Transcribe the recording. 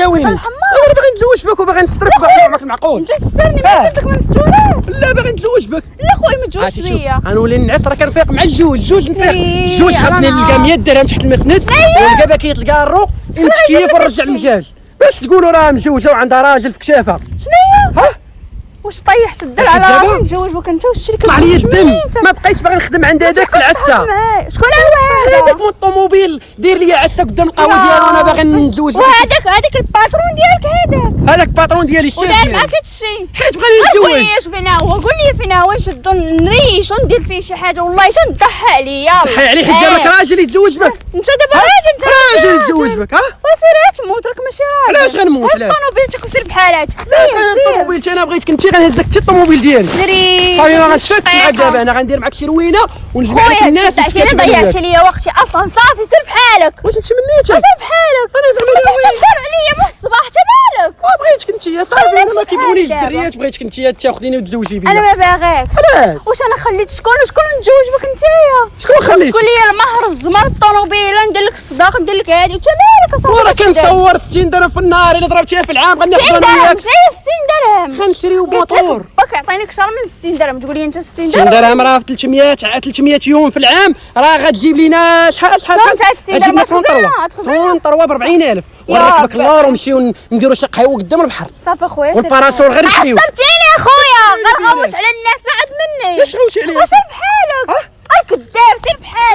تساويني. انا باغي نتزوج بك وباغي نسترك معك المعقول. انت سترني ما قلت لك ما نستوراش. لا باغي نتزوج بك. لا خويا ما تجوجش بيا. غنولي نعس راه كنفيق مع الجوج نفيق. الجوج خاصني نلقى 100 درهم تحت المسند ونلقى باكيت الكارو متكيف ونرجع المجاج باش تقولوا راه مزوجه وعندها راجل في كشافها. شنو هي؟ ها واش طيح الدرع على راسي نتزوج بك انت والشريك طلع لي الدم ما بقيتش باغي نخدم عند هذاك في العسه. شكون هو هذاك من الطوموبيل دير لي عسه قدام القهوه ديالو وانا باغي نتزوج بك. وهذاك الباترون ديالك هذاك الباترون ديالي الشيف ودار ديالي معاك هادشي حيت بغاني نتزوج. قول لي فين هو قول لي فين هو نشدو نريشو ندير فيه شي حاجه والله حتى نضحى عليا. ضحي عليه حيت جابك راجل يتزوج بك. انت دابا راجل يتزوج بك. ها وسير تموت راك ماشي راجل. علاش غنموت؟ علاش طوموبيلتك وسير بحالك. علاش انا طوموبيلتي انا بغيتك انت غنهزك حتى الطوموبيل ديالي. دري صافي ما غنشفكش معاك دابا انا غندير معاك شي روينه ونجمع لك الناس اللي ضيعتي ليا وقتي اصلا. صافي سير بحالك. واش انت منيتك؟ سير بحالك. انا زعما تهضر عليا من الصباح حتى بالك. بغيتك انت صافي انا ما كيبغونيش الدريات بغيتك انت تاخذيني وتزوجي بيا. انا ما باغيكش. علاش؟ واش انا خليت شكون نتزوج بك نتايا؟ شكون خليت؟ تقول لي المهر الزمر الطوموبيله ندير لك الصداقه ندير لك هادي وانت مالك اصاحبي؟ وراه كنصور 60 درهم في النهار الا ضربتيها في العام غناخذ 60 انا درهم. وياك. شنو هي 60 درهم؟ غنشريو موطور. باك يعطيني اكثر من 60 درهم تقول لي انت 60 60 درهم. درهم راه في 300 يوم في العام راه غتجيب لينا شحال انت 60 درهم صون طروه ب 40,000 ونركبك اللور ونمشيو نديرو شي قهوه قدام البحر صافي خويا والباراسول غير نحيو. عصبتيني يا خويا غنغوت على الناس بعد مني. علاش غوتي عليا؟ وسير بحالك. كذاب سير بحالك.